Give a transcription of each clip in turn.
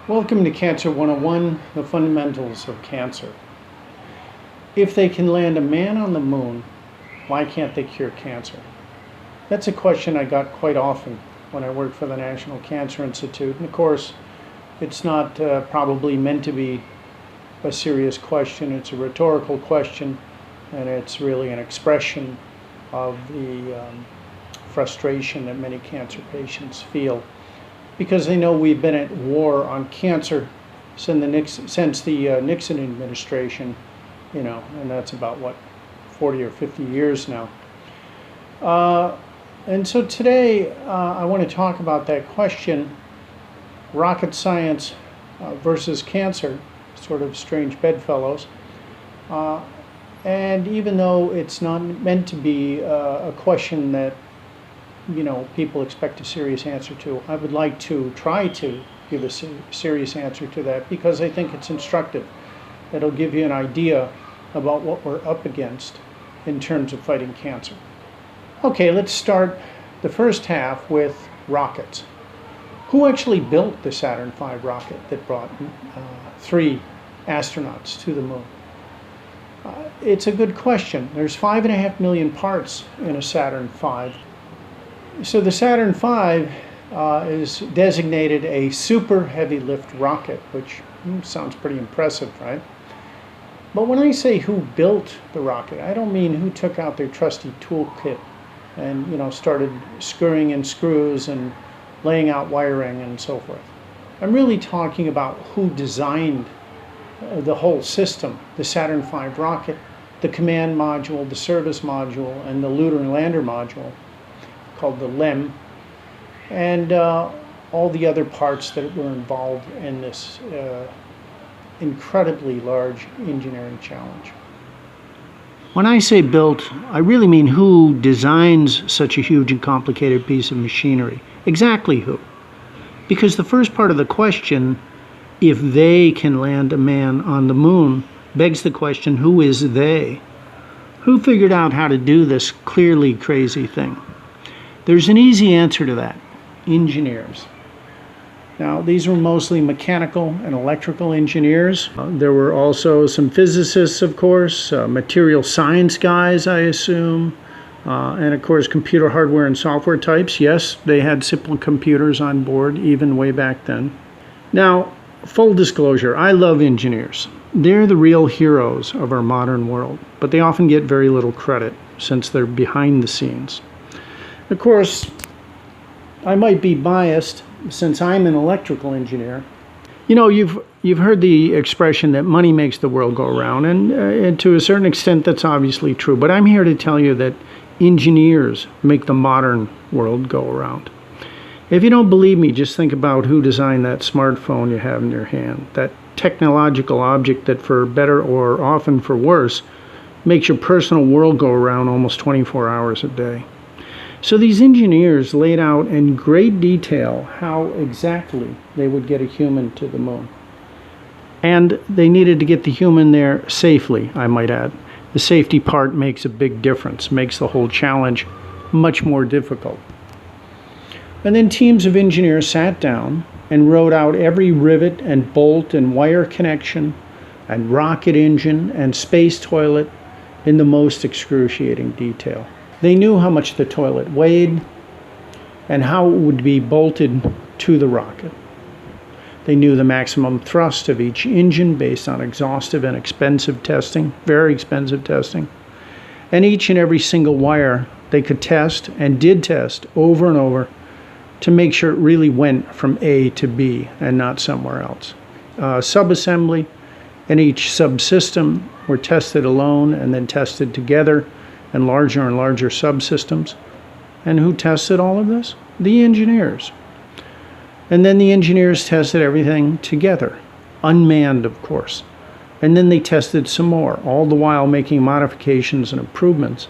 Welcome to Cancer 101, the fundamentals of cancer. If they can land a man on the moon, why can't they cure cancer? That's a question I got quite often when I worked for the National Cancer Institute. And of course, it's not probably meant to be a serious question. It's a rhetorical question, and it's really an expression of the frustration that many cancer patients feel, because they know we've been at war on cancer since the Nixon administration, and that's about, 40 or 50 years now. And so today I want to talk about that question, rocket science versus cancer, sort of strange bedfellows. And even though it's not meant to be a question that people expect a serious answer to, I would like to try to give a serious answer to that, because I think it's instructive. It'll give you an idea about what we're up against in terms of fighting cancer. Okay, let's start the first half with rockets. Who actually built the Saturn V rocket that brought 3 astronauts to the moon? It's a good question. There's 5.5 million parts in a Saturn V. So the Saturn V is designated a super heavy lift rocket, which sounds pretty impressive, right? But when I say who built the rocket, I don't mean who took out their trusty toolkit and started screwing in screws and laying out wiring and so forth. I'm really talking about who designed the whole system, the Saturn V rocket, the command module, the service module, and the lunar lander module, called the LEM, and all the other parts that were involved in this incredibly large engineering challenge. When I say built, I really mean who designs such a huge and complicated piece of machinery. Exactly who. Because the first part of the question, if they can land a man on the moon, begs the question, who is they? Who figured out how to do this clearly crazy thing? There's an easy answer to that: engineers. Now, these were mostly mechanical and electrical engineers. There were also some physicists, of course, material science guys, I assume, and of course computer hardware and software types. Yes, they had simple computers on board even way back then. Now, full disclosure, I love engineers. They're the real heroes of our modern world, but they often get very little credit since they're behind the scenes. Of course, I might be biased since I'm an electrical engineer. You've heard the expression that money makes the world go around, and to a certain extent that's obviously true. But I'm here to tell you that engineers make the modern world go around. If you don't believe me, just think about who designed that smartphone you have in your hand, that technological object that, for better or often for worse, makes your personal world go around almost 24 hours a day. So these engineers laid out in great detail how exactly they would get a human to the moon. And they needed to get the human there safely, I might add. The safety part makes a big difference, makes the whole challenge much more difficult. And then teams of engineers sat down and wrote out every rivet and bolt and wire connection and rocket engine and space toilet in the most excruciating detail. They knew how much the toilet weighed and how it would be bolted to the rocket. They knew the maximum thrust of each engine based on exhaustive and expensive testing, very expensive testing. And each and every single wire they could test and did test over and over to make sure it really went from A to B and not somewhere else. Subassembly and each subsystem were tested alone and then tested together, and larger subsystems. And who tested all of this? The engineers. And then the engineers tested everything together, unmanned, of course. And then they tested some more, all the while making modifications and improvements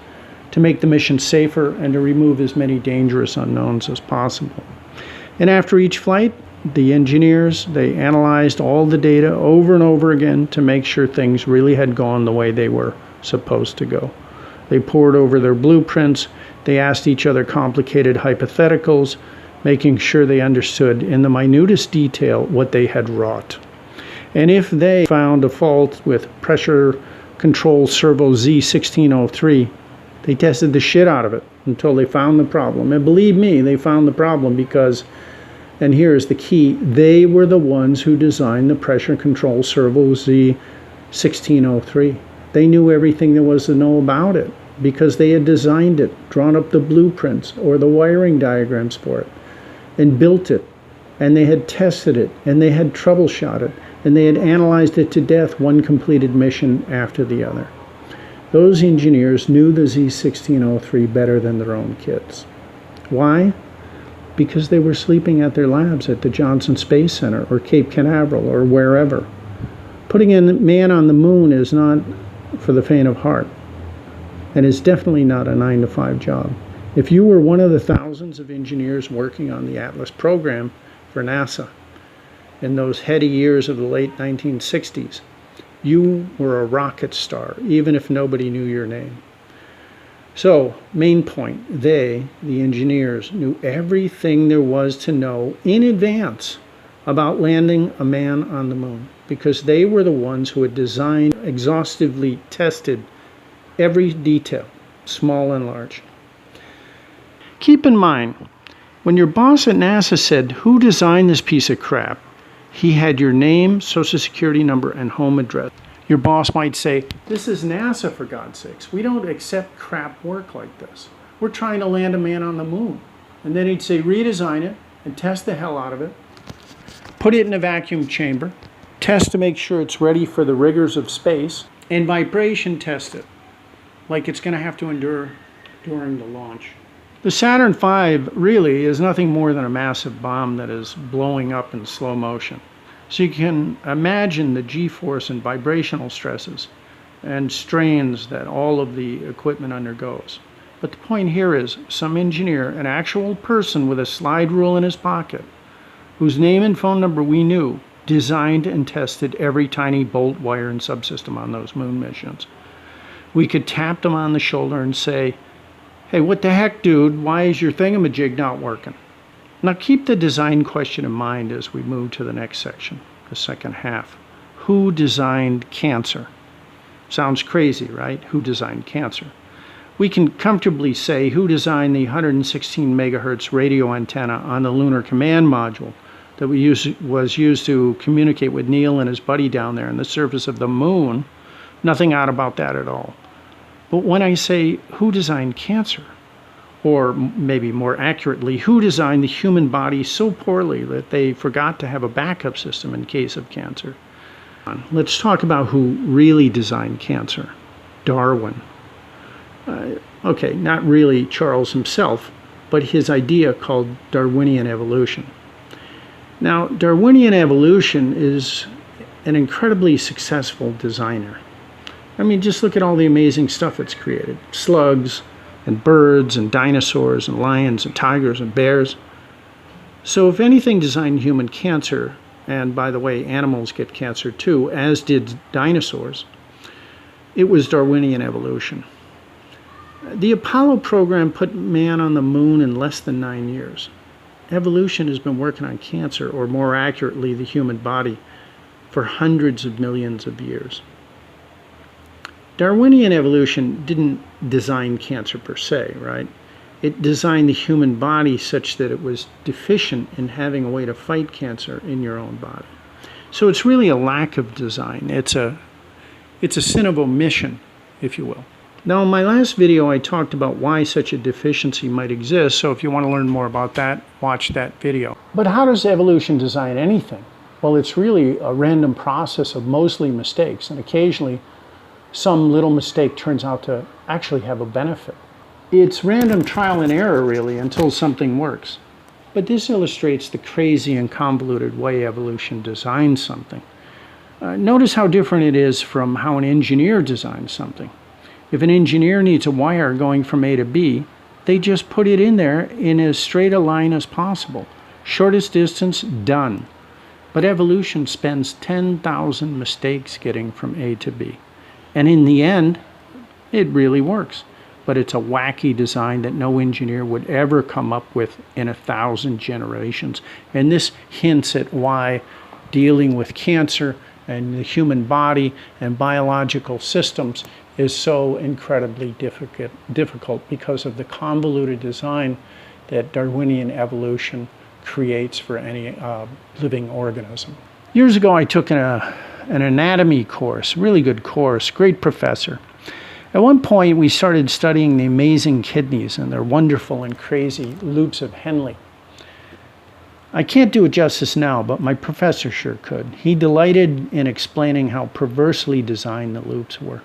to make the mission safer and to remove as many dangerous unknowns as possible. And after each flight, the engineers, they analyzed all the data over and over again to make sure things really had gone the way they were supposed to go. They pored over their blueprints. They asked each other complicated hypotheticals. making sure they understood in the minutest detail what they had wrought. And if they found a fault with pressure control servo Z1603, they tested the shit out of it until they found the problem. And believe me, they found the problem because, and here's the key, they were the ones who designed the pressure control servo Z1603. They knew everything there was to know about it because they had designed it, drawn up the blueprints or the wiring diagrams for it, and built it. And they had tested it, and they had troubleshot it, and they had analyzed it to death, one completed mission after the other. Those engineers knew the Z1603 better than their own kids. Why? Because they were sleeping at their labs at the Johnson Space Center or Cape Canaveral or wherever. Putting a man on the moon is not for the faint of heart, and it's definitely not a 9-to-5 job. If you were one of the thousands of engineers working on the Atlas program for NASA in those heady years of the late 1960s, you were a rocket star, even if nobody knew your name. So, main point, they, the engineers, knew everything there was to know in advance about landing a man on the moon, because they were the ones who had designed, exhaustively tested every detail, small and large. Keep in mind, when your boss at NASA said, "Who designed this piece of crap?" he had your name, social security number, and home address. Your boss might say, "This is NASA, for God's sakes. We don't accept crap work like this. We're trying to land a man on the moon." And then he'd say, "Redesign it and test the hell out of it. Put it in a vacuum chamber. Test to make sure it's ready for the rigors of space. And vibration test it, like it's going to have to endure during the launch." The Saturn V really is nothing more than a massive bomb that is blowing up in slow motion. So you can imagine the G-force and vibrational stresses and strains that all of the equipment undergoes. But the point here is some engineer, an actual person with a slide rule in his pocket, whose name and phone number we knew, designed and tested every tiny bolt, wire, and subsystem on those moon missions. We could tap them on the shoulder and say, "Hey, what the heck, dude? Why is your thingamajig not working?" Now keep the design question in mind as we move to the next section, the second half. Who designed cancer? Sounds crazy, right? Who designed cancer? We can comfortably say who designed the 116 megahertz radio antenna on the Lunar Command Module that was used to communicate with Neil and his buddy down there on the surface of the moon. Nothing odd about that at all. But when I say who designed cancer, or maybe more accurately, who designed the human body so poorly that they forgot to have a backup system in case of cancer? Let's talk about who really designed cancer. Darwin. Okay, not really Charles himself, but his idea called Darwinian evolution. Now, Darwinian evolution is an incredibly successful designer. I mean, just look at all the amazing stuff it's created. Slugs, and birds, and dinosaurs, and lions, and tigers, and bears. So if anything designed human cancer, and by the way, animals get cancer too, as did dinosaurs, it was Darwinian evolution. The Apollo program put man on the moon in less than 9 years. Evolution has been working on cancer, or more accurately, the human body, for hundreds of millions of years. Darwinian evolution didn't design cancer per se, right? It designed the human body such that it was deficient in having a way to fight cancer in your own body. So it's really a lack of design. It's a sin of omission, if you will. Now, in my last video, I talked about why such a deficiency might exist, so if you want to learn more about that, watch that video. But how does evolution design anything? Well, it's really a random process of mostly mistakes, and occasionally some little mistake turns out to actually have a benefit. It's random trial and error, really, until something works. But this illustrates the crazy and convoluted way evolution designs something. Notice how different it is from how an engineer designs something. If an engineer needs a wire going from A to B, they just put it in there in as straight a line as possible. Shortest distance, done. But evolution spends 10,000 mistakes getting from A to B. And in the end, it really works. but it's a wacky design that no engineer would ever come up with in 1,000 generations. And this hints at why dealing with cancer and the human body and biological systems is so incredibly difficult because of the convoluted design that Darwinian evolution creates for any living organism. Years ago, I took an anatomy course, really good course, great professor. At one point, we started studying the amazing kidneys and their wonderful and crazy loops of Henle. I can't do it justice now, but my professor sure could. He delighted in explaining how perversely designed the loops were.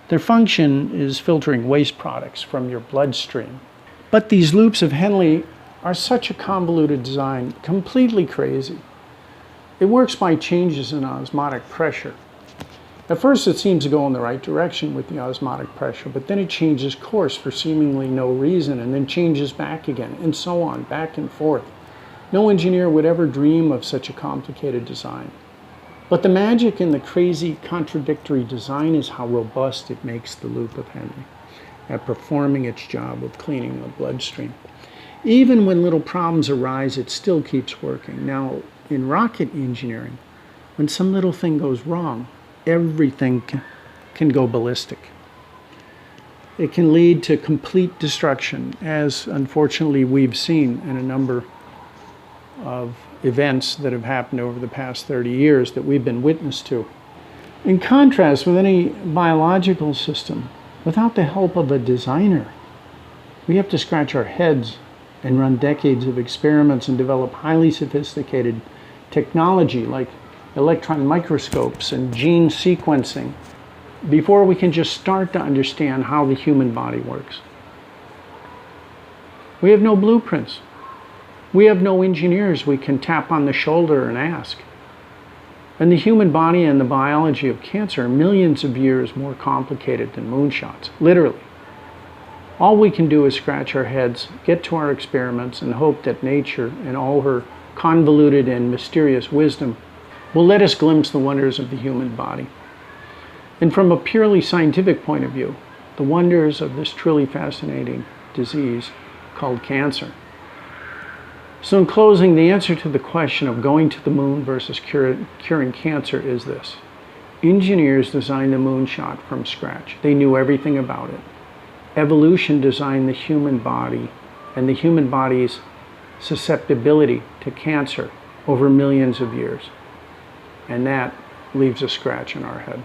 Their function is filtering waste products from your bloodstream. But these loops of Henle are such a convoluted design, completely crazy. It works by changes in osmotic pressure. At first it seems to go in the right direction with the osmotic pressure, but then it changes course for seemingly no reason and then changes back again, and so on, back and forth. No engineer would ever dream of such a complicated design. But the magic in the crazy contradictory design is how robust it makes the loop of Henle at performing its job of cleaning the bloodstream. Even when little problems arise, it still keeps working. Now, in rocket engineering, when some little thing goes wrong, everything can go ballistic. It can lead to complete destruction, as unfortunately we've seen in a number of events that have happened over the past 30 years that we've been witness to. In contrast, with any biological system, without the help of a designer, we have to scratch our heads and run decades of experiments and develop highly sophisticated technology like electron microscopes and gene sequencing before we can just start to understand how the human body works. We have no blueprints. We have no engineers we can tap on the shoulder and ask. And the human body and the biology of cancer are millions of years more complicated than moonshots, literally. All we can do is scratch our heads, get to our experiments, and hope that nature, in all her convoluted and mysterious wisdom, will let us glimpse the wonders of the human body. And from a purely scientific point of view, the wonders of this truly fascinating disease called cancer. So in closing, the answer to the question of going to the moon versus curing cancer is this. Engineers designed the moonshot from scratch. They knew everything about it. Evolution designed the human body and the human body's susceptibility to cancer over millions of years. And that leaves a scratch in our head.